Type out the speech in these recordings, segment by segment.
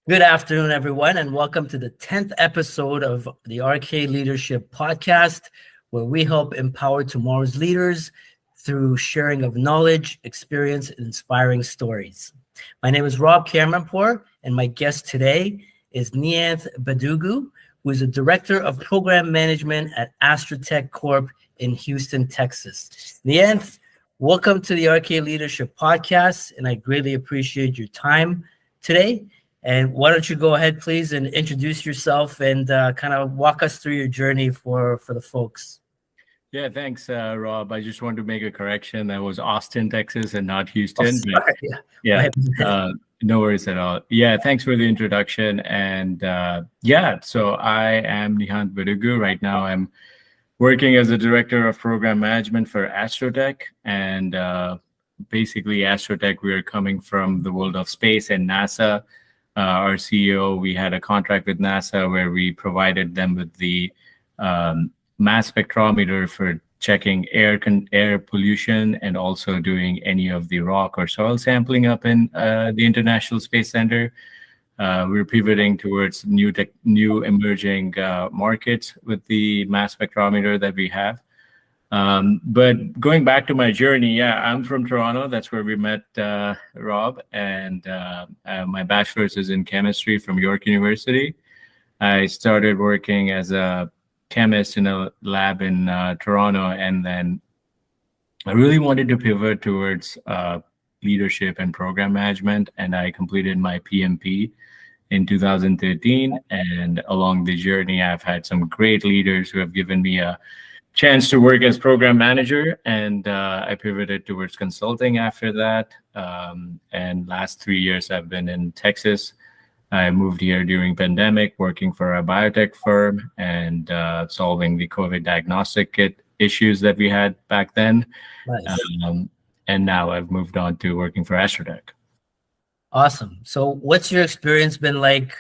Good afternoon, everyone, and welcome to the 10th episode of the RK Leadership Podcast, where we help empower tomorrow's leaders through sharing of knowledge, experience, and inspiring stories. My name is Rob Cameronpour, and my guest today is Nihanth Badugu, who is the Director of Program Management at Astrotech Corp in Houston, Texas. Nihanth, welcome to the RK Leadership Podcast, and I greatly appreciate your time today. And why don't you go ahead, please, and introduce yourself and kind of walk us through your journey for the folks. Yeah, thanks, Rob. I just want to make a correction. That was Austin, Texas, and not Houston. No worries at all. Yeah, thanks for the introduction. And so I am Nihanth Badugu. Right now, I'm working as the Director of Program Management for Astrotech. And basically, Astrotech, we are coming from the world of space and NASA. Our CEO, we had a contract with NASA where we provided them with the mass spectrometer for checking air pollution and also doing any of the rock or soil sampling up in the International Space Center. We're pivoting towards new emerging markets with the mass spectrometer that we have. But going back to my journey, I'm from Toronto. That's where we met Rob, and my bachelor's is in chemistry from York University. I started working as a chemist in a lab in Toronto, and then I really wanted to pivot towards leadership and program management, and I completed my PMP in 2013. And along the journey, I've had some great leaders who have given me a chance to work as program manager, and I pivoted towards consulting after that. And last 3 years, I've been in Texas. I moved here during pandemic, working for a biotech firm and solving the COVID diagnostic kit issues that we had back then. Nice. And now I've moved on to working for Astrotech. Awesome. So what's your experience been like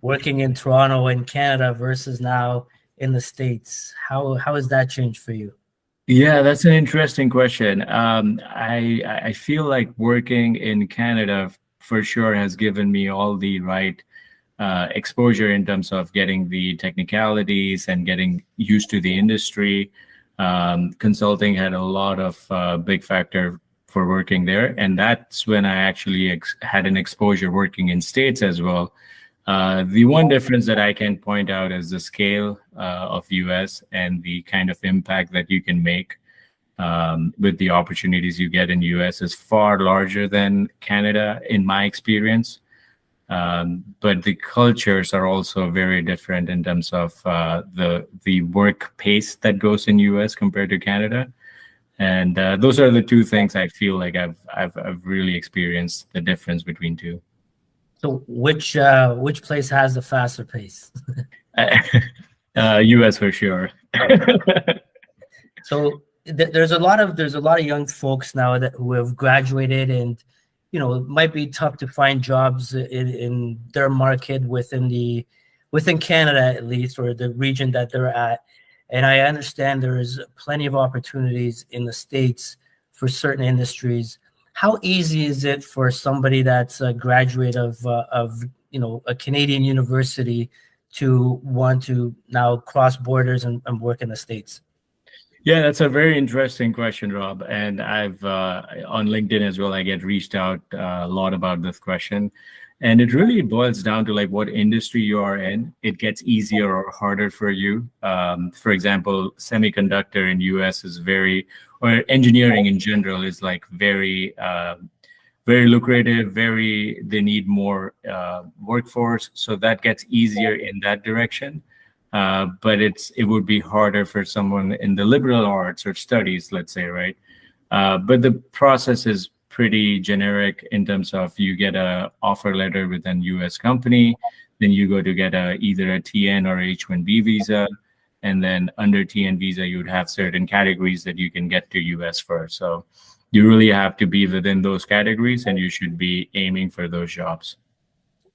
working in Toronto and Canada versus now in the States? How has that changed for you? Yeah, that's an interesting question. I feel like working in Canada for sure has given me all the right exposure in terms of getting the technicalities and getting used to the industry. Consulting had a lot of big factor for working there, and that's when I actually had an exposure working in States as well. The one difference that I can point out is the scale of US and the kind of impact that you can make with the opportunities you get in US is far larger than Canada in my experience. But the cultures are also very different in terms of the work pace that goes in US compared to Canada. And those are the two things I feel like I've really experienced the difference between two. So which place has the faster pace? US for sure. So there's a lot of young folks now who have graduated, and it might be tough to find jobs in their market within Canada at least, or the region that they're at. And I understand there is plenty of opportunities in the States for certain industries. How easy is it for somebody that's a graduate of a Canadian university to want to now cross borders and work in the States? Yeah, that's a very interesting question, Rob. And I've on LinkedIn as well, I get reached out a lot about this question. And it really boils down to like what industry you are in. It gets easier or harder for you. For example, semiconductor in US is or engineering in general is like very lucrative, they need more workforce. So that gets easier in that direction. But it would be harder for someone in the liberal arts or studies, let's say, right? But the process is pretty generic in terms of you get a offer letter with an US company, then you go to get either a TN or H-1B visa, and then under TN visa, you would have certain categories that you can get to US for. So you really have to be within those categories, and you should be aiming for those jobs.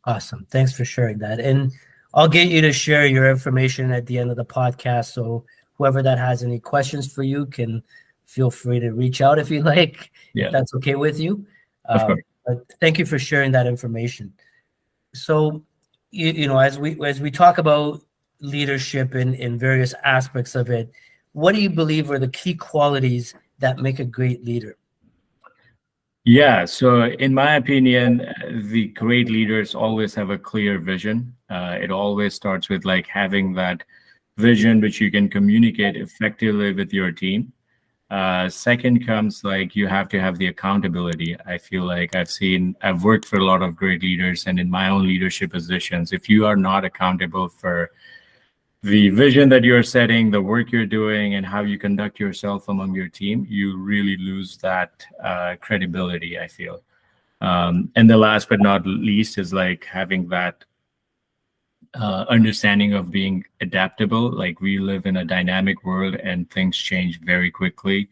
Awesome. Thanks for sharing that. And I'll get you to share your information at the end of the podcast. So whoever that has any questions for you can feel free to reach out if you like, if that's okay with you. Of course. But thank you for sharing that information. So, as we talk about leadership in various aspects of it, what do you believe are the key qualities that make a great leader? Yeah, so in my opinion, the great leaders always have a clear vision. It always starts with like having that vision which you can communicate effectively with your team. Second comes like you have to have the accountability. I feel like I've worked for a lot of great leaders, and in my own leadership positions, if you are not accountable for the vision that you're setting, the work you're doing, and how you conduct yourself among your team, you really lose that credibility, I feel. And the last but not least is like having that understanding of being adaptable. Like we live in a dynamic world and things change very quickly.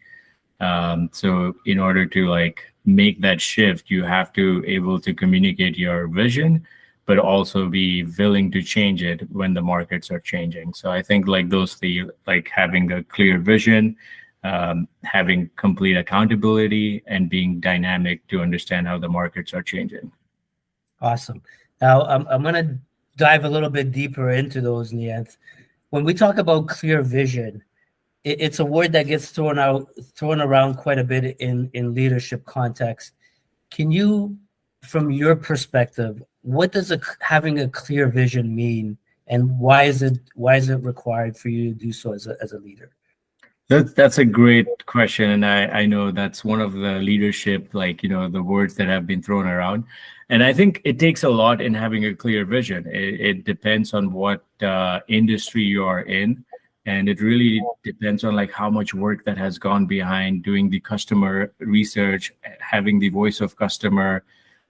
So in order to like make that shift, you have to able to communicate your vision, but also be willing to change it when the markets are changing. So I think like those three, like having a clear vision, having complete accountability, and being dynamic to understand how the markets are changing. Awesome. Now, I'm going to dive a little bit deeper into those, Nihanth. When we talk about clear vision, it's a word that gets thrown around quite a bit in leadership context. Can you, from your perspective, what does having a clear vision mean, and why is it required for you to do so as a leader? That's a great question, and I know that's one of the leadership, like the words that have been thrown around, and I think it takes a lot in having a clear vision. It depends on what industry you are in, and it really depends on like how much work that has gone behind doing the customer research, having the voice of customer,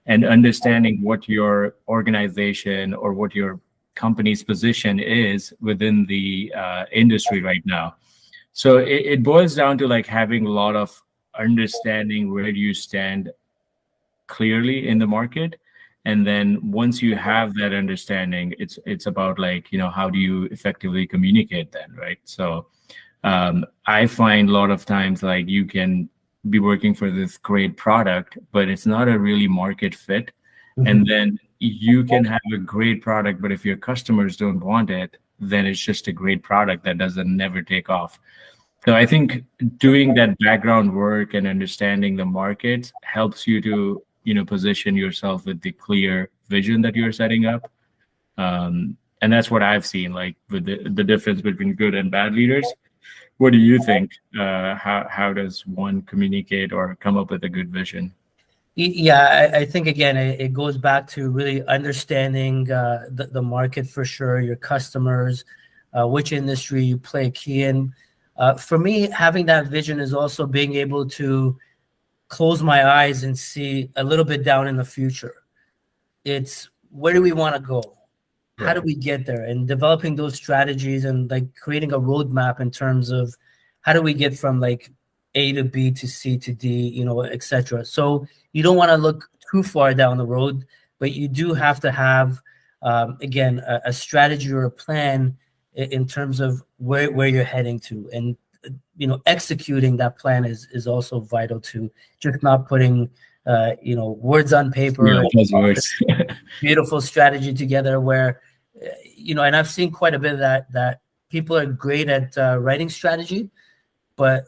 and understanding what your organization or what your company's position is within the industry right now. So it boils down to like having a lot of understanding where you stand clearly in the market. And then once you have that understanding, it's about like, how do you effectively communicate then, right? So I find a lot of times like you can be working for this great product, but it's not a really market fit. Mm-hmm. And then you can have a great product, but if your customers don't want it, then it's just a great product that doesn't never take off. So I think doing that background work and understanding the markets helps you to, position yourself with the clear vision that you're setting up. And that's what I've seen, like with the difference between good and bad leaders. What do you think? How does one communicate or come up with a good vision? Yeah, I think again, it goes back to really understanding the market for sure, your customers, which industry you play a key in. For me, having that vision is also being able to close my eyes and see a little bit down in the future. It's where do we want to go? How do we get there? And developing those strategies and like creating a roadmap in terms of how do we get from like A to B to C to D, etc. So you don't want to look too far down the road, but you do have to have, again, a strategy or a plan in terms of where you're heading to. And executing that plan is also vital to just not putting words on paper. Beautiful strategy together where and I've seen quite a bit of that people are great at writing strategy, but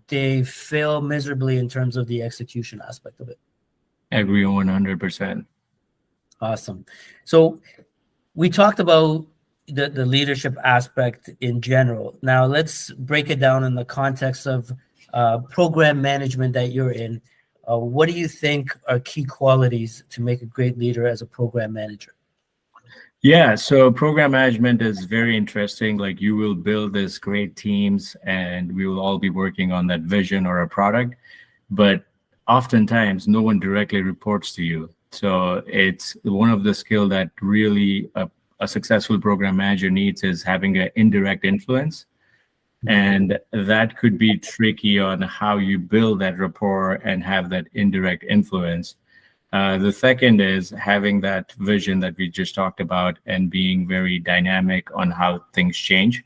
they fail miserably in terms of the execution aspect of it. I agree 100%. Awesome. So we talked about the leadership aspect in general. Now let's break it down in the context of program management that you're in. What do you think are key qualities to make a great leader as a program manager? Yeah, so program management is very interesting. Like you will build this great teams and we will all be working on that vision or a product, but oftentimes no one directly reports to you. So it's one of the skill that really a successful program manager needs is having an indirect influence. And that could be tricky on how you build that rapport and have that indirect influence. The second is having that vision that we just talked about and being very dynamic on how things change.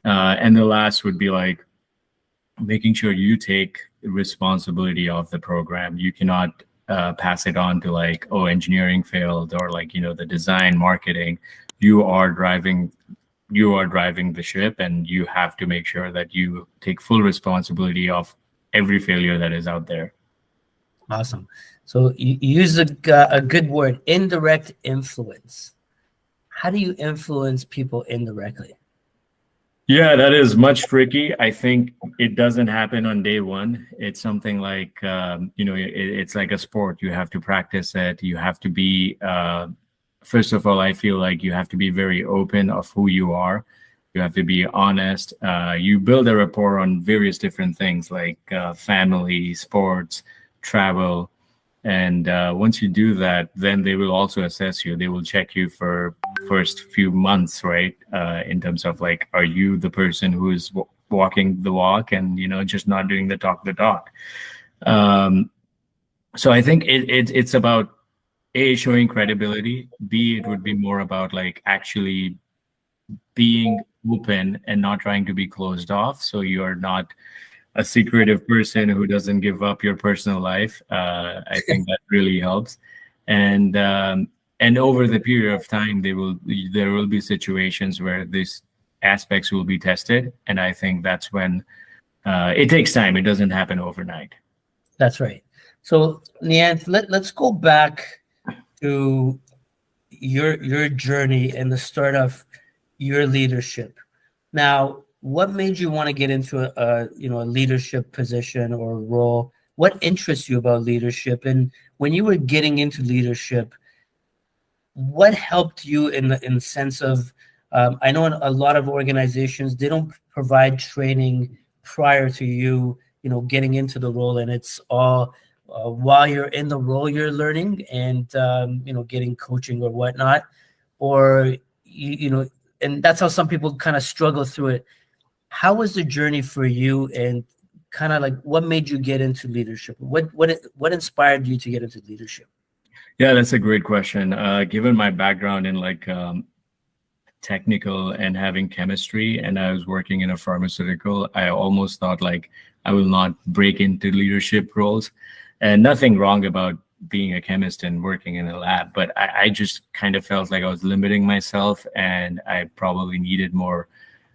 And the last would be like making sure you take responsibility of the program. You cannot pass it on to like, oh, engineering failed, or like, the design, marketing. You are driving the ship, and you have to make sure that you take full responsibility of every failure that is out there. Awesome. So you use a good word, indirect influence. How do you influence people indirectly? Yeah, that is much tricky. I think it doesn't happen on day one. It's something like, it's like a sport. You have to practice it. You have to be, first of all, I feel like you have to be very open of who you are. You have to be honest. You build a rapport on various different things like family, sports, travel. And once you do that, then they will also assess you. They will check you for first few months, right? In terms of like, are you the person who is walking the walk and, just not doing the talk. So I think it's about A, showing credibility. B, it would be more about like actually being open and not trying to be closed off. So you're not a secretive person who doesn't give up your personal life. I think that really helps. And over the period of time, there will be situations where these aspects will be tested. And I think that's when it takes time. It doesn't happen overnight. That's right. So Nihanth, let's go back to your journey and the start of your leadership. Now, what made you want to get into a leadership position or role? What interests you about leadership? And when you were getting into leadership, what helped you in the sense of, I know in a lot of organizations, they don't provide training prior to you getting into the role, and it's all while you're in the role you're learning and getting coaching or whatnot, or and that's how some people kind of struggle through it. How was the journey for you, and kind of like what made you get into leadership? What inspired you to get into leadership? Yeah, that's a great question. Given my background in like technical and having chemistry, and I was working in a pharmaceutical, I almost thought like I will not break into leadership roles. And nothing wrong about being a chemist and working in a lab, but I just kind of felt like I was limiting myself, and I probably needed more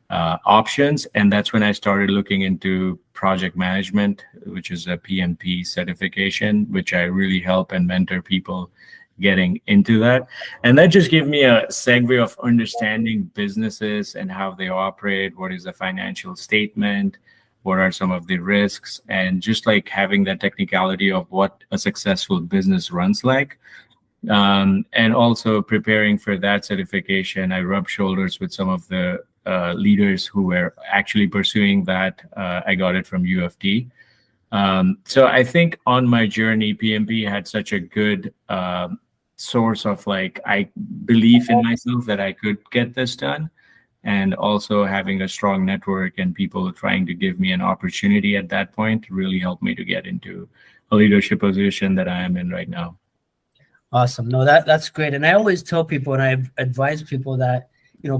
options. And that's when I started looking into project management, which is a PMP certification, which I really help and mentor people getting into that. And that just gave me a segue of understanding businesses and how they operate, what is a financial statement, what are some of the risks, and just like having that technicality of what a successful business runs like. And also preparing for that certification, I rubbed shoulders with some of the leaders who were actually pursuing that. I got it from UFT. So I think on my journey, PMP had such a good source of like, I believe in myself that I could get this done. And also having a strong network and people trying to give me an opportunity at that point really helped me to get into a leadership position that I am in right now. Awesome. No, that's great. And I always tell people, and I advise people that,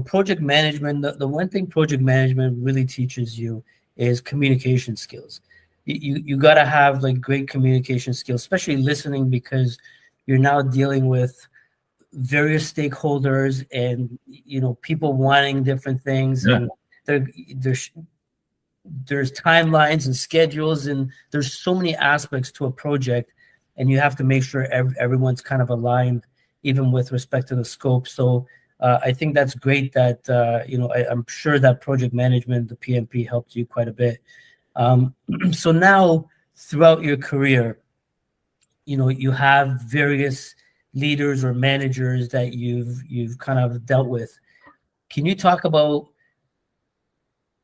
project management, the one thing project management really teaches you is communication skills. You got to have like great communication skills, especially listening, because you're now dealing with various stakeholders and people wanting different things. Yeah. And there's timelines and schedules, and there's so many aspects to a project, and you have to make sure everyone's kind of aligned, even with respect to the scope. So I think that's great that I'm sure that project management, the PMP, helped you quite a bit. So now throughout your career, you have various leaders or managers that you've kind of dealt with. Can you talk about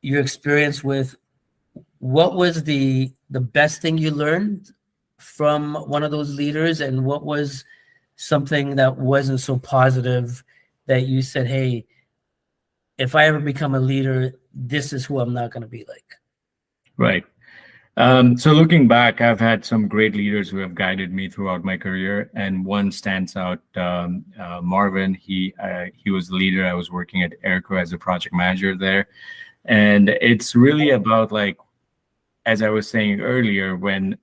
your experience with what was the best thing you learned from one of those leaders, and what was something that wasn't so positive that you said, hey, if I ever become a leader, this is who I'm not going to be like? Right. So looking back, I've had some great leaders who have guided me throughout my career, and one stands out. Marvin, he was the leader. I was working at Airco as a project manager there, and it's really about like, as I was saying earlier, when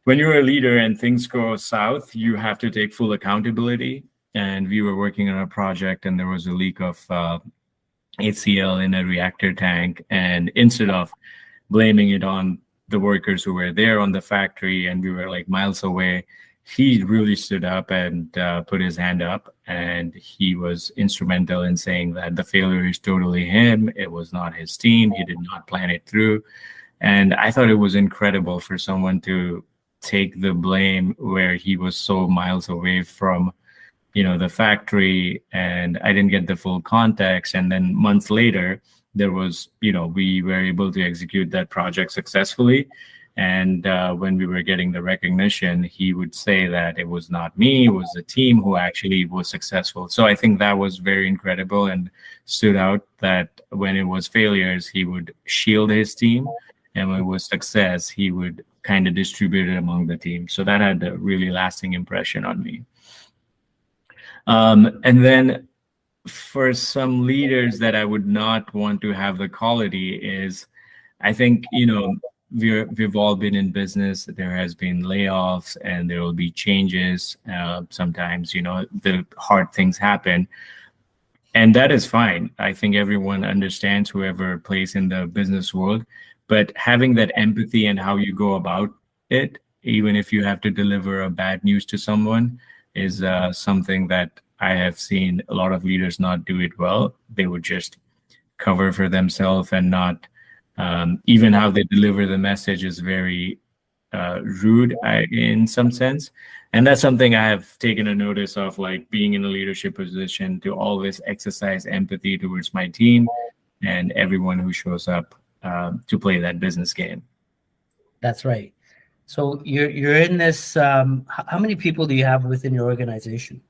when you're a leader and things go south, you have to take full accountability. And we were working on a project, and there was a leak of HCl in a reactor tank. And instead of blaming it on the workers who were there on the factory, and we were like miles away, he really stood up and put his hand up, and he was instrumental in saying that the failure is totally him. It was not his team. He did not plan it through. And I thought it was incredible for someone to take the blame where he was so miles away from the factory, and I didn't get the full context. And then months later, there was we were able to execute that project successfully. And when we were getting the recognition, he would say that it was not me, it was the team who actually was successful. So I think that was very incredible and stood out, that when it was failures, he would shield his team, and when it was success, he would kind of distribute it among the team. So that had a really lasting impression on me. And then for some leaders that I would not want to have the quality is, I think, we've all been in business. There has been layoffs and there will be changes. Sometimes, the hard things happen. And that is fine. I think everyone understands, whoever plays in the business world. But having that empathy and how you go about it, even if you have to deliver a bad news to someone, is something that I have seen a lot of leaders not do it well. They would just cover for themselves and not, even how they deliver the message is very rude in some sense. And that's something I have taken a notice of, like being in a leadership position, to always exercise empathy towards my team and everyone who shows up to play that business game. That's right. So you're in this. How many people do you have within your organization?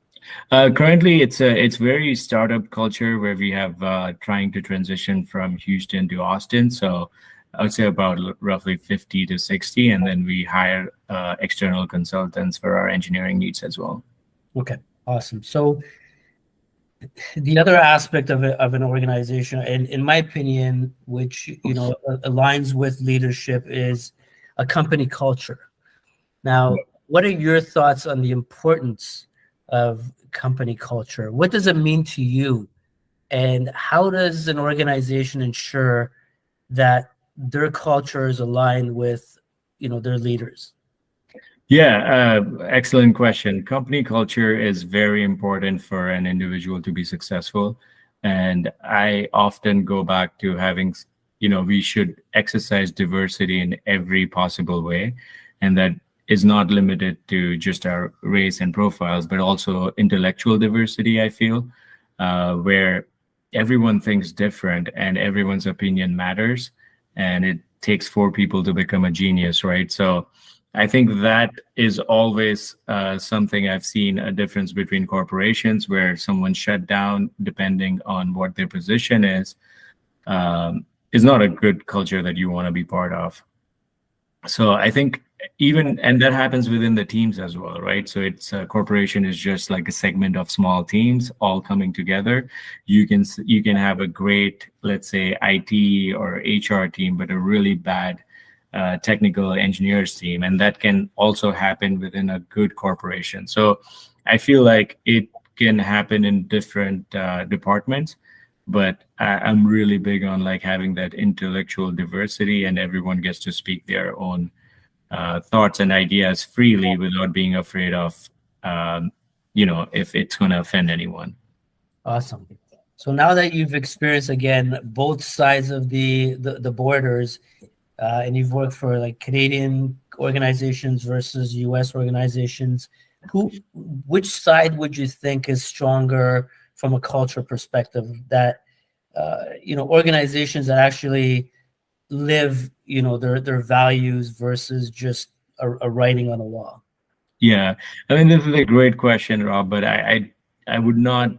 Currently, it's very startup culture, where we have trying to transition from Houston to Austin. So I would say about roughly 50 to 60, and then we hire external consultants for our engineering needs as well. Okay, awesome. So the other aspect of an organization, and in my opinion, which aligns with leadership, is a company culture. Now, what are your thoughts on the importance of company culture? What does it mean to you? And how does an organization ensure that their culture is aligned with, their leaders? Yeah, excellent question. Company culture is very important for an individual to be successful. And I often go back to having, we should exercise diversity in every possible way. And that is not limited to just our race and profiles, but also intellectual diversity, I feel, where everyone thinks different and everyone's opinion matters. And it takes 4 people to become a genius, right? So I think that is always something I've seen a difference between corporations, where someone shut down depending on what their position is not a good culture that you want to be part of. So I think and that happens within the teams as well, right? So it's a corporation is just like a segment of small teams all coming together. You can have a great, let's say, IT or HR team, but a really bad technical engineers team, and that can also happen within a good corporation. So I feel like it can happen in different departments, but I'm really big on like having that intellectual diversity, and everyone gets to speak their own thoughts and ideas freely without being afraid of if it's going to offend anyone. Awesome. So now that you've experienced, again, both sides of the borders, and you've worked for like Canadian organizations versus US organizations, which side would you think is stronger from a culture perspective, that organizations that actually live their values versus just a writing on the wall? Yeah, I mean, this is a great question, Rob, but I would not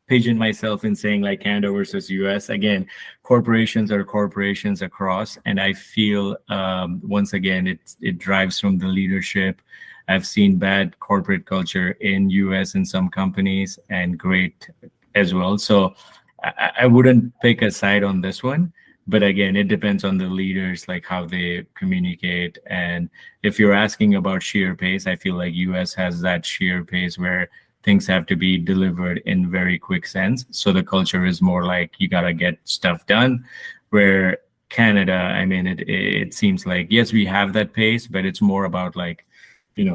pigeon myself in saying like Canada versus US. Again, corporations are corporations across, and I feel once again it drives from the leadership. I've seen bad corporate culture in US in some companies, and great as well. So I wouldn't pick a side on this one, But again, it depends on the leaders, like how they communicate. And if you're asking about sheer pace, I feel like US has that sheer pace where things have to be delivered in very quick sense. So the culture is more like you gotta get stuff done. Where Canada, I mean, it seems like yes, we have that pace, but it's more about like, we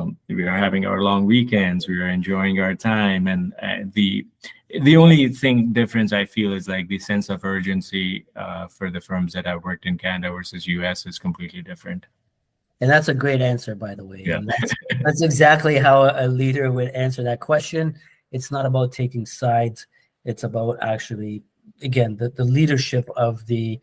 are having our long weekends, we are enjoying our time, and the only difference I feel is like the sense of urgency for the firms that I've worked in Canada versus US is completely different. And that's a great answer, by the way. Yeah. And that's exactly how a leader would answer that question. It's not about taking sides. It's about actually, again, the leadership of the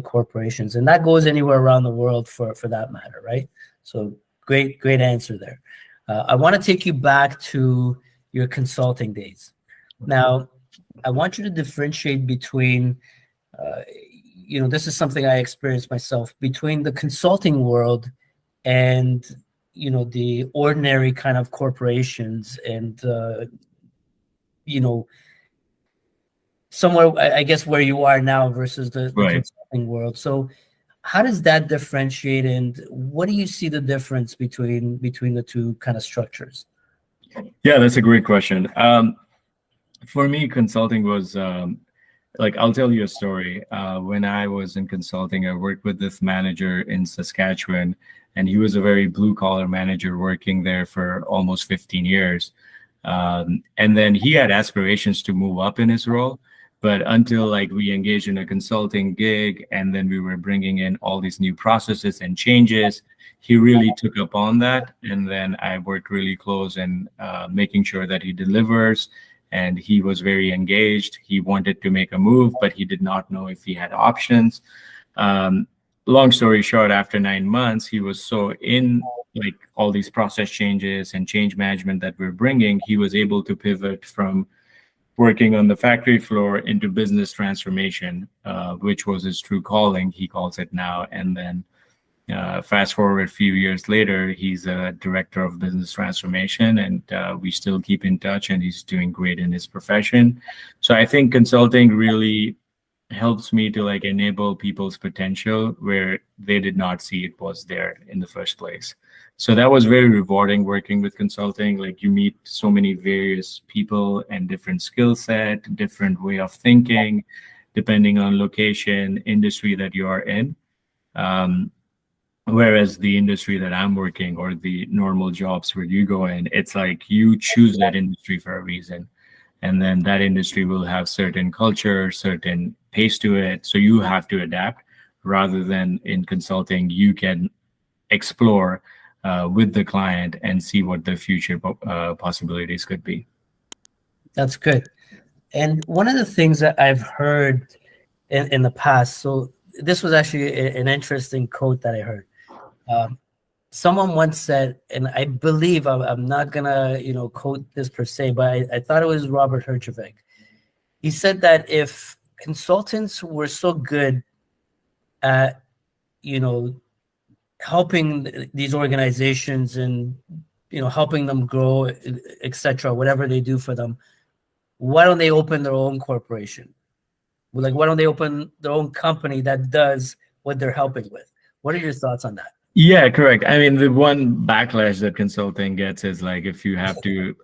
corporations. And that goes anywhere around the world for that matter, right? So great answer there. I want to take you back to your consulting days. Now, I want you to differentiate between, this is something I experienced myself, between the consulting world and the ordinary kind of corporations, and somewhere I guess where you are now versus the Right. consulting world. So how does that differentiate, and what do you see the difference between the two kind of structures? Yeah, that's a great question. For me, consulting was like, I'll tell you a story. When I was in consulting, I worked with this manager in Saskatchewan, and he was a very blue collar manager working there for almost 15 years. And then he had aspirations to move up in his role. But until like we engaged in a consulting gig, and then we were bringing in all these new processes and changes, he really took up on that. And then I worked really close in making sure that he delivers. And he was very engaged. He wanted to make a move, but he did not know if he had options. Long story short, after 9 months, he was so in like all these process changes and change management that we're bringing, he was able to pivot from working on the factory floor into business transformation, which was his true calling, he calls it now. And then fast forward a few years later, he's a director of business transformation, and we still keep in touch, and he's doing great in his profession. So I think consulting really helps me to like enable people's potential where they did not see it was there in the first place. So that was very rewarding working with consulting. Like you meet so many various people and different skill set, different way of thinking, depending on location, industry that you are in. Whereas the industry that I'm working, or the normal jobs where you go in, it's like you choose that industry for a reason. And then that industry will have certain culture, certain pace to it. So you have to adapt, rather than in consulting, you can explore with the client and see what the future possibilities could be. That's good. And one of the things that I've heard in the past, so this was actually an interesting quote that I heard. Someone once said, and I believe I'm not gonna quote this per se, but I thought it was Robert Herjavec. He said that if consultants were so good at helping these organizations and helping them grow, etc., whatever they do for them, why don't they open their own corporation? Like, why don't they open their own company that does what they're helping with? What are your thoughts on that? Yeah, correct. I mean, the one backlash that consulting gets is like, if you have to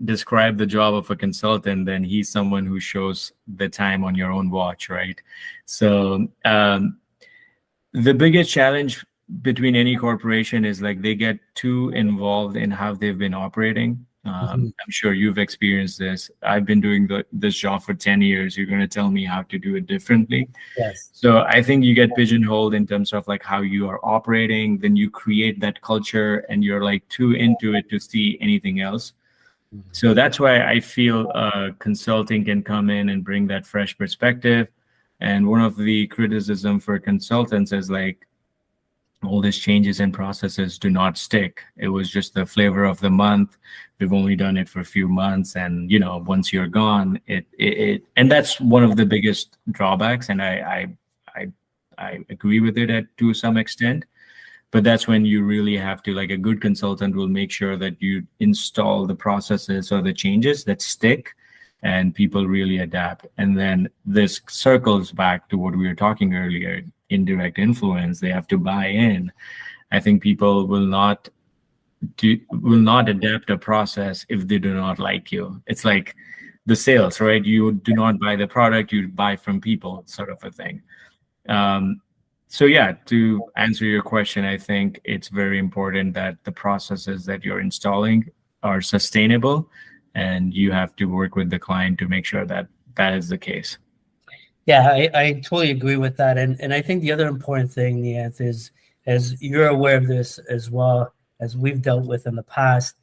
describe the job of a consultant, then he's someone who shows the time on your own watch, right? So the biggest challenge between any corporation is like they get too involved in how they've been operating. I'm sure you've experienced this. I've been doing this job for 10 years. You're going to tell me how to do it differently. Yes. So I think you get pigeonholed in terms of like how you are operating. Then you create that culture, and you're like too into it to see anything else. So that's why I feel consulting can come in and bring that fresh perspective. And one of the criticism for consultants is like, all these changes and processes do not stick. It was just the flavor of the month. We've only done it for a few months, and once you're gone, and that's one of the biggest drawbacks. And I agree with it to some extent. But that's when you really have to, like, a good consultant will make sure that you install the processes or the changes that stick, and people really adapt. And then this circles back to what we were talking earlier, indirect influence. They have to buy in. I think people will not adapt a process if they do not like you. It's like the sales, right? You do not buy the product, you buy from people, sort of a thing. Um, so yeah, to answer your question, I think it's very important that the processes that you're installing are sustainable, and you have to work with the client to make sure that that is the case. Yeah, I totally agree with that. And I think the other important thing, Nihanth, is, as you're aware of this as well as we've dealt with in the past,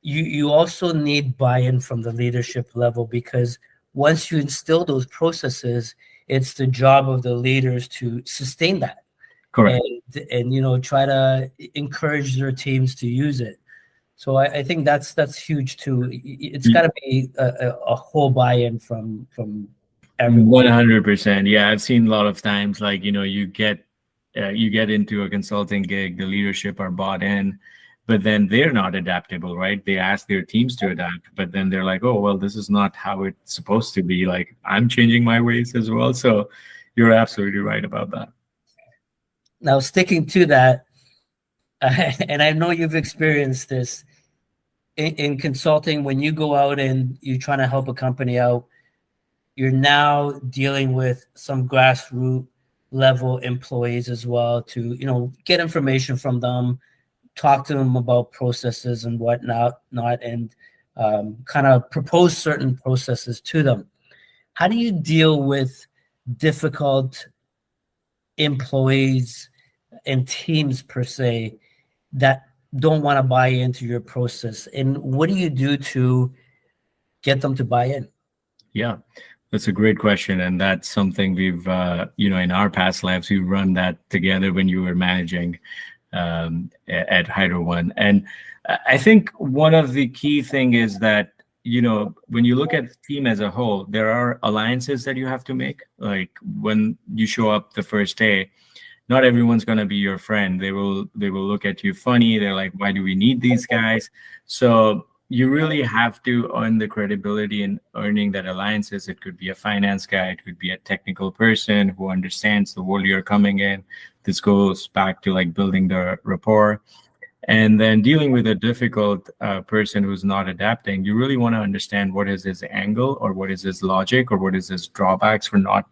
you also need buy-in from the leadership level, because once you instill those processes, it's the job of the leaders to sustain that. Correct. And try to encourage their teams to use it. So I think that's huge too. It's got to be a whole buy-in from everyone. 100%. Yeah, I've seen a lot of times, like, you get into a consulting gig, the leadership are bought in, but then they're not adaptable, right? They ask their teams to adapt, but then they're like, oh, well, this is not how it's supposed to be. Like, I'm changing my ways as well. So you're absolutely right about that. Now, sticking to that, and I know you've experienced this in consulting, when you go out and you're trying to help a company out, you're now dealing with some grassroots level employees as well to get information from them, talk to them about processes and whatnot, and kind of propose certain processes to them. How do you deal with difficult employees and teams per se that don't want to buy into your process, and what do you do to get them to buy in? Yeah, that's a great question, and that's something we've in our past lives we've run that together when you were managing at Hydro One. And I think one of the key thing is that when you look at the team as a whole, there are alliances that you have to make. Like when you show up the first day, not everyone's going to be your friend. They will look at you funny. They're like, why do we need these guys? So you really have to earn the credibility in earning that alliances. It could be a finance guy, it could be a technical person who understands the world you're coming in. This goes back to like building the rapport. And then dealing with a difficult person who's not adapting, you really want to understand what is his angle, or what is his logic, or what is his drawbacks for not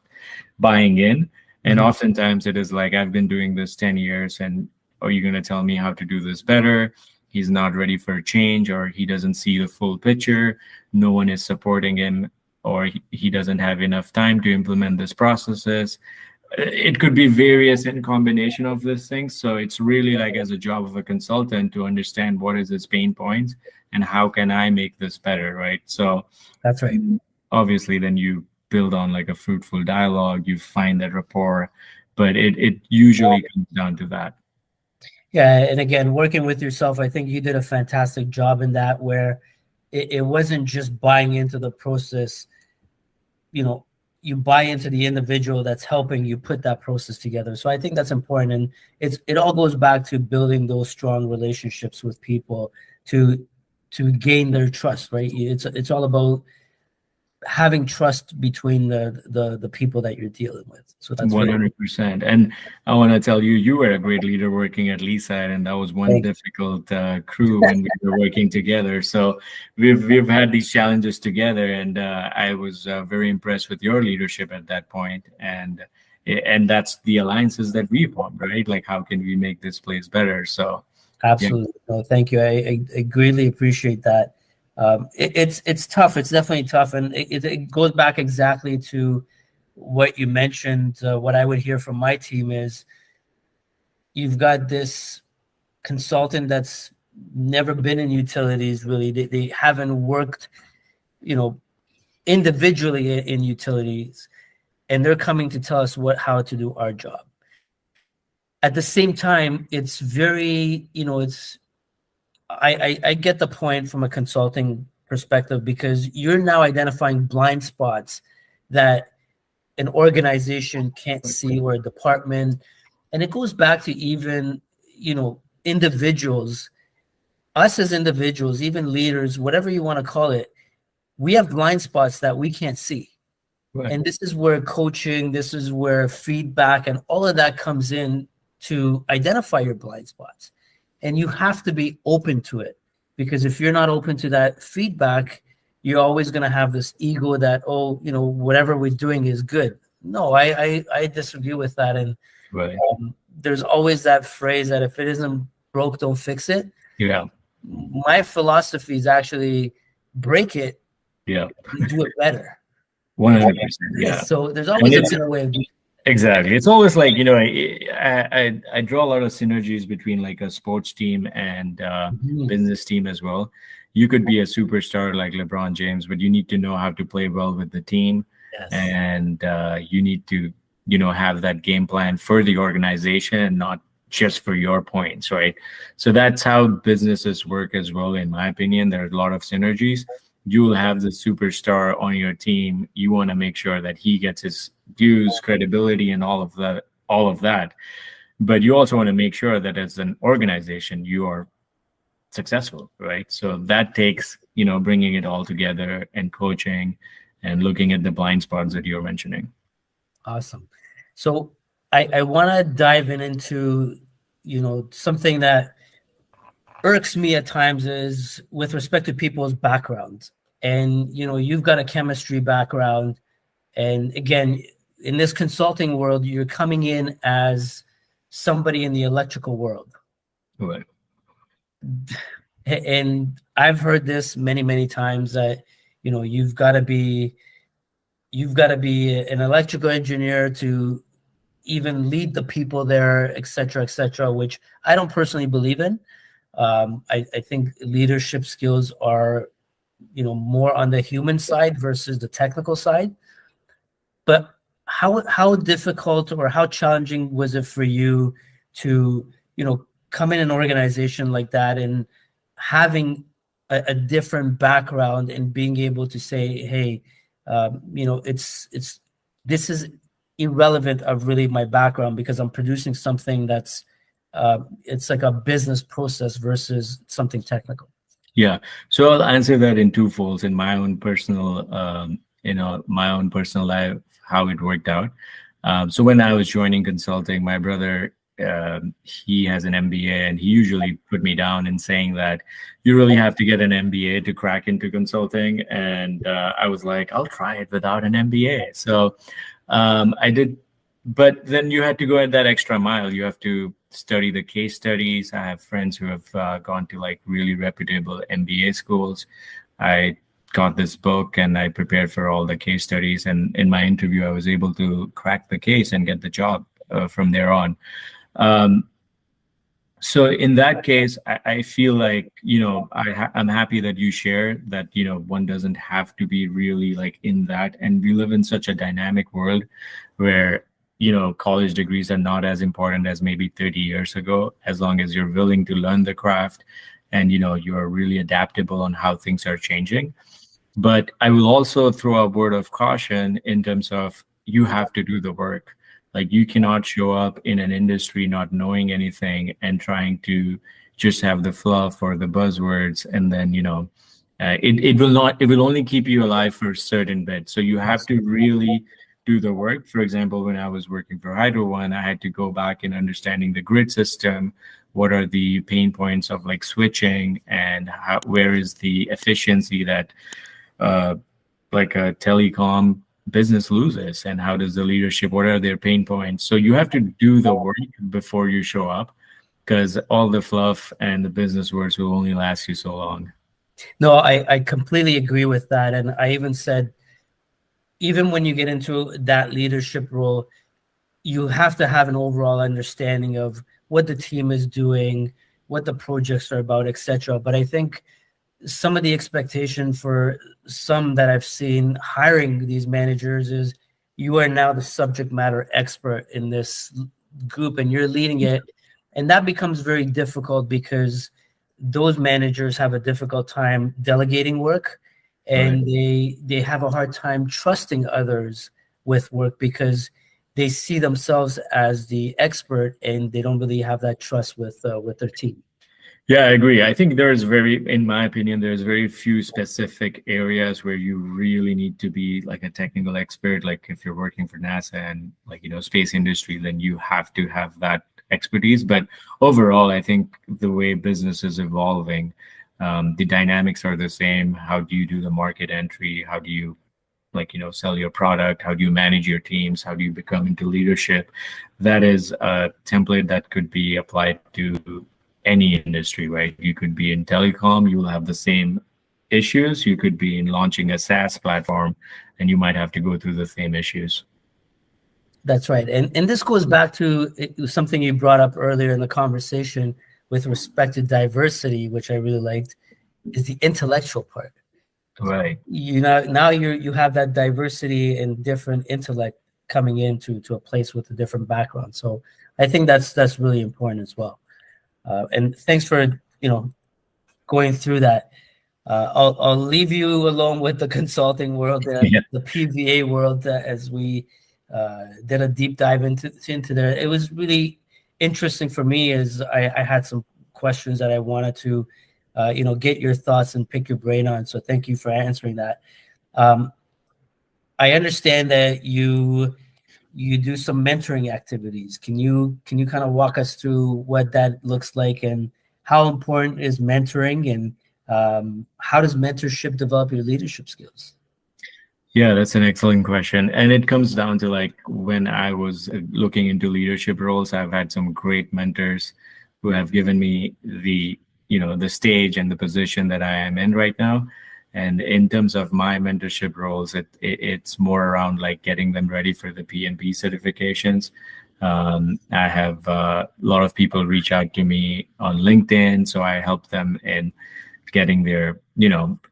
buying in. And oftentimes it is like, I've been doing this 10 years, and are you going to tell me how to do this better? He's not ready for a change, or he doesn't see the full picture. No one is supporting him, or he doesn't have enough time to implement these processes. It could be various in combination of these things. So it's really like as a job of a consultant to understand what is his pain points and how can I make this better, right? So That's right. Obviously then you build on like a fruitful dialogue, you find that rapport, but it usually comes down to that. Yeah, and again, working with yourself, I think you did a fantastic job in that, where it wasn't just buying into the process. You buy into the individual that's helping you put that process together. So I think that's important, and it all goes back to building those strong relationships with people to gain their trust, right? It's all about having trust between the people that you're dealing with. So that's 100%. And I want to tell you, you were a great leader working at Lisa, and that was one difficult crew when we were working together. So we've had these challenges together, and I was very impressed with your leadership at that point. And that's the alliances that we formed, right? Like, how can we make this place better? So absolutely. Yeah. No, thank you. I greatly appreciate that. It's tough. It's definitely tough, and it goes back exactly to what you mentioned. What I would hear from my team is, you've got this consultant that's never been in utilities. Really, they haven't worked, individually in utilities, and they're coming to tell us how to do our job. At the same time, it's very, I get the point from a consulting perspective, because you're now identifying blind spots that an organization can't see, or a department. And it goes back to even, individuals, us as individuals, even leaders, whatever you want to call it. we have blind spots that we can't see. Right. And this is where coaching, this is where feedback and all of that comes in to identify your blind spots. And you have to be open to it, because if you're not open to that feedback, you're always going to have this ego that, oh, whatever we're doing is good. No, I disagree with that. And Right. There's always that phrase that if it isn't broke, don't fix it. Yeah. My philosophy is actually break it, Yeah. and do it better. 100%. Yeah. So there's always a better way of doing it. Exactly. It's always like, I draw a lot of synergies between like a sports team and business team as well. You could be a superstar like LeBron James, but you need to know how to play well with the team. Yes. And you need to, have that game plan for the organization and not just for your points, right? So that's how businesses work as well, in my opinion. There are a lot of synergies. You will have the superstar on your team. You want to make sure that he gets his dues, credibility, and all of that. But you also want to make sure that as an organization, you are successful, right? So that takes, bringing it all together and coaching and looking at the blind spots that you're mentioning. Awesome. So I want to dive into, something that irks me at times is with respect to people's backgrounds. And, you've got a chemistry background. And again, in this consulting world, you're coming in as somebody in the electrical world. Right. And I've heard this many, many times that, you've got to be an electrical engineer to even lead the people there, et cetera, which I don't personally believe in. I think leadership skills are, more on the human side versus the technical side. But how difficult or how challenging was it for you to, come in an organization like that and having a different background and being able to say, hey, this is irrelevant of really my background, because I'm producing something that's it's like a business process versus something technical. Yeah. So I'll answer that in two folds. In my own personal, life, how it worked out. So when I was joining consulting, my brother, he has an MBA, and he usually put me down in saying that you really have to get an MBA to crack into consulting. And I was like, I'll try it without an MBA. So I did, but then you had to go at that extra mile. You have to study the case studies. I have friends who have gone to like really reputable MBA schools. I got this book and I prepared for all the case studies. And in my interview, I was able to crack the case and get the job from there on. So in that case, I feel like, I'm happy that you share that, one doesn't have to be really like in that. And we live in such a dynamic world where, college degrees are not as important as maybe 30 years ago, as long as you're willing to learn the craft and, you're really adaptable on how things are changing. But I will also throw a word of caution in terms of you have to do the work. Like you cannot show up in an industry not knowing anything and trying to just have the fluff or the buzzwords, and then it will only keep you alive for a certain bit. So you have to really do the work. For example, when I was working for Hydro One, I had to go back and understanding the grid system. What are the pain points of like switching, and where is the efficiency that like a telecom business loses, and how does the leadership, what are their pain points? So you have to do the work before you show up, because all the fluff and the business words will only last you so long. No, I completely agree with that. And I even said, even when you get into that leadership role, you have to have an overall understanding of what the team is doing, what the projects are about, etc. But I think some of the expectation for some that I've seen hiring these managers is you are now the subject matter expert in this group and you're leading it. And that becomes very difficult because those managers have a difficult time delegating work, and they have a hard time trusting others with work because they see themselves as the expert and they don't really have that trust with their team. Yeah, I agree. I think in my opinion, there's very few specific areas where you really need to be like a technical expert. Like if you're working for NASA and like, space industry, then you have to have that expertise. But overall, I think the way business is evolving, the dynamics are the same. How do you do the market entry? How do you sell your product? How do you manage your teams? How do you become into leadership? That is a template that could be applied to any industry, right? You could be in telecom, you will have the same issues. You could be in launching a SaaS platform, and you might have to go through the same issues. That's right. And this goes back to something you brought up earlier in the conversation with respect to diversity, which I really liked, is the intellectual part. Right. Now you have that diversity and different intellect coming into a place with a different background. So I think that's really important as well. And thanks for going through that. I'll leave you alone with the consulting world, the PVA world, as we did a deep dive into there. It was really interesting for me, as I had some questions that I wanted to get your thoughts and pick your brain on. So thank you for answering that. I understand that you do some mentoring activities. Can you kind of walk us through what that looks like, and how important is mentoring, and how does mentorship develop your leadership skills? Yeah, that's an excellent question. And it comes down to like when I was looking into leadership roles, I've had some great mentors who have given me the stage and the position that I am in right now. And in terms of my mentorship roles, it's more around like getting them ready for the PMP certifications. I have a lot of people reach out to me on LinkedIn, so I help them in getting their,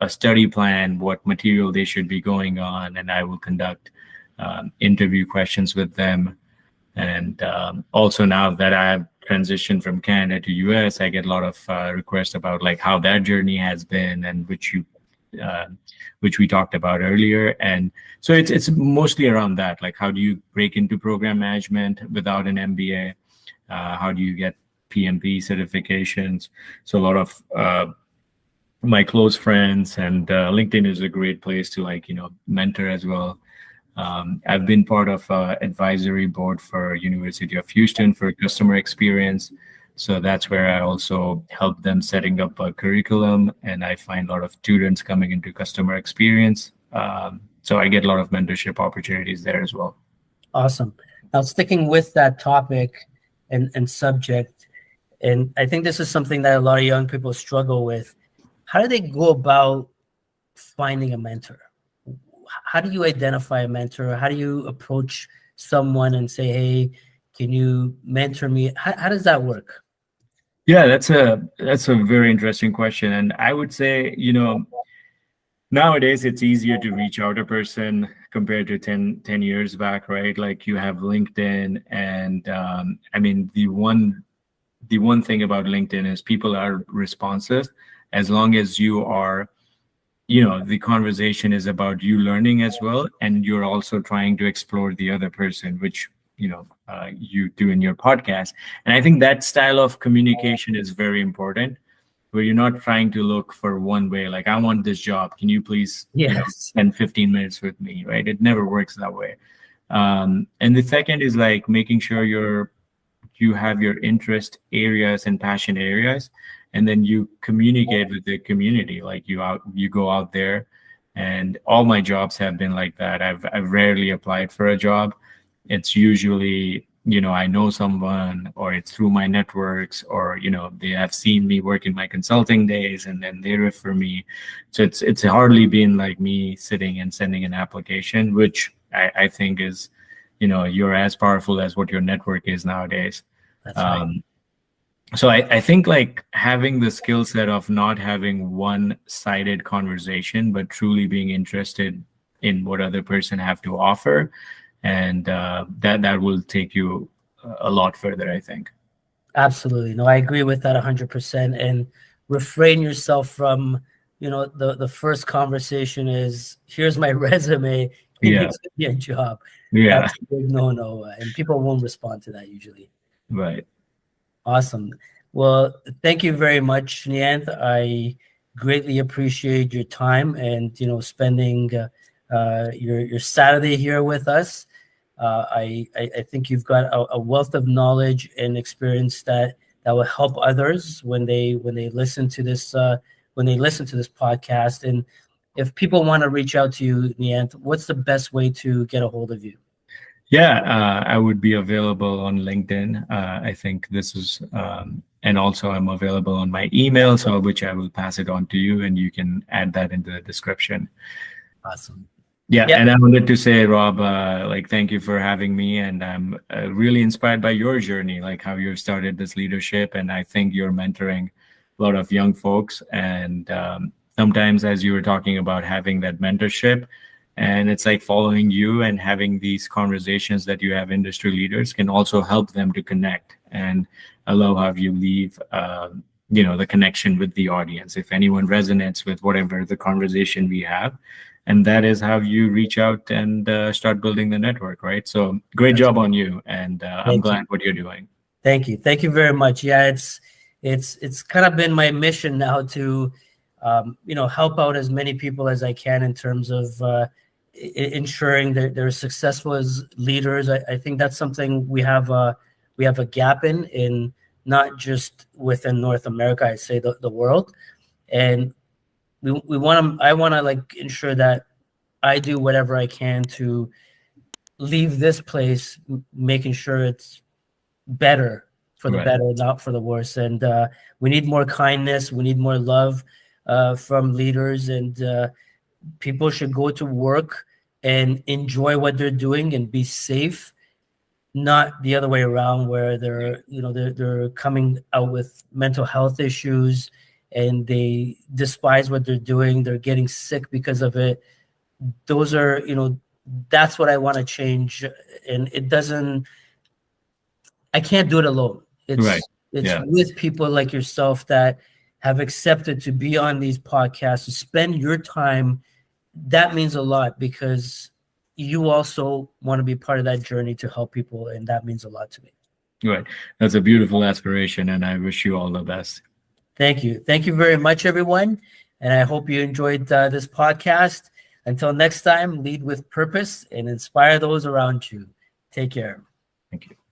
a study plan, what material they should be going on, and I will conduct interview questions with them. And also now that I have transitioned from Canada to US, I get a lot of requests about like how that journey has been, and which we talked about earlier. And so it's mostly around that, like how do you break into program management without an MBA? How do you get PMP certifications? So a lot of my close friends, and LinkedIn is a great place to mentor as well. I've been part of advisory board for University of Houston for customer experience. So that's where I also help them setting up a curriculum, and I find a lot of students coming into customer experience. So I get a lot of mentorship opportunities there as well. Awesome. Now, sticking with that topic and subject, and I think this is something that a lot of young people struggle with. How do they go about finding a mentor? How do you identify a mentor? How do you approach someone and say, hey, can you mentor me? How does that work? Yeah, that's a very interesting question. And I would say, nowadays it's easier to reach out a person compared to 10 years back, right? Like you have LinkedIn, and I mean, the one thing about LinkedIn is people are responsive as long as you are, the conversation is about you learning as well, and you're also trying to explore the other person, which you do in your podcast. And I think that style of communication is very important, where you're not trying to look for one way, like I want this job, can you please spend 15 minutes with me, right? It never works that way. And the second is like making sure you have your interest areas and passion areas, and then you communicate with the community. Like you go out there, and all my jobs have been like that. I've rarely applied for a job. It's usually, I know someone, or it's through my networks, or, they have seen me work in my consulting days and then they refer me. So it's hardly been like me sitting and sending an application, which I think is, you're as powerful as what your network is nowadays. That's right. So I think like having the skill set of not having one-sided conversation, but truly being interested in what other person have to offer, and that will take you a lot further, I think. Absolutely. No, I agree with that 100%. And refrain yourself from, the first conversation is, here's my resume, can you give me a job? Yeah. That's a big no-no, and people won't respond to that usually. Right. Awesome. Well, thank you very much, Nianth. I greatly appreciate your time and spending your Saturday here with us. I think you've got a wealth of knowledge and experience that will help others when they listen to this podcast. And if people want to reach out to you, Nianth, what's the best way to get a hold of you? Yeah, I would be available on LinkedIn. I think this is, and also I'm available on my email, so which I will pass it on to you, and you can add that into the description. Awesome. Yeah, Yeah. and I wanted to say, Rob, like, thank you for having me, and I'm really inspired by your journey, like how you started this leadership, and I think you're mentoring a lot of young folks, and sometimes, as you were talking about having that mentorship, and it's like following you and having these conversations that you have industry leaders can also help them to connect. And I love how you leave, the connection with the audience. If anyone resonates with whatever the conversation we have, and that is how you reach out and start building the network, right? So great job on you, and I'm Thank you. glad what you're doing. Thank you very much. Yeah, it's kind of been my mission now to help out as many people as I can in terms of ensuring that they're successful as leaders. I think that's something we have a gap in not just within North America. I'd say the world, and I want to like ensure that I do whatever I can to leave this place making sure it's better, for the Right. better, not for the worse. And we need more kindness. We need more love from leaders, and people should go to work and enjoy what they're doing and be safe, not the other way around where they're coming out with mental health issues and they despise what they're doing. They're getting sick because of it. Those are, that's what I want to change. And it doesn't, I can't do it alone. Right. It's Yeah. with people like yourself that have accepted to be on these podcasts, to spend your time. That means a lot because you also want to be part of that journey to help people, and that means a lot to me. Right. That's a beautiful aspiration, and I wish you all the best. Thank you. Thank you very much, everyone. And I hope you enjoyed this podcast. Until next time, lead with purpose and inspire those around you. Take care. Thank you.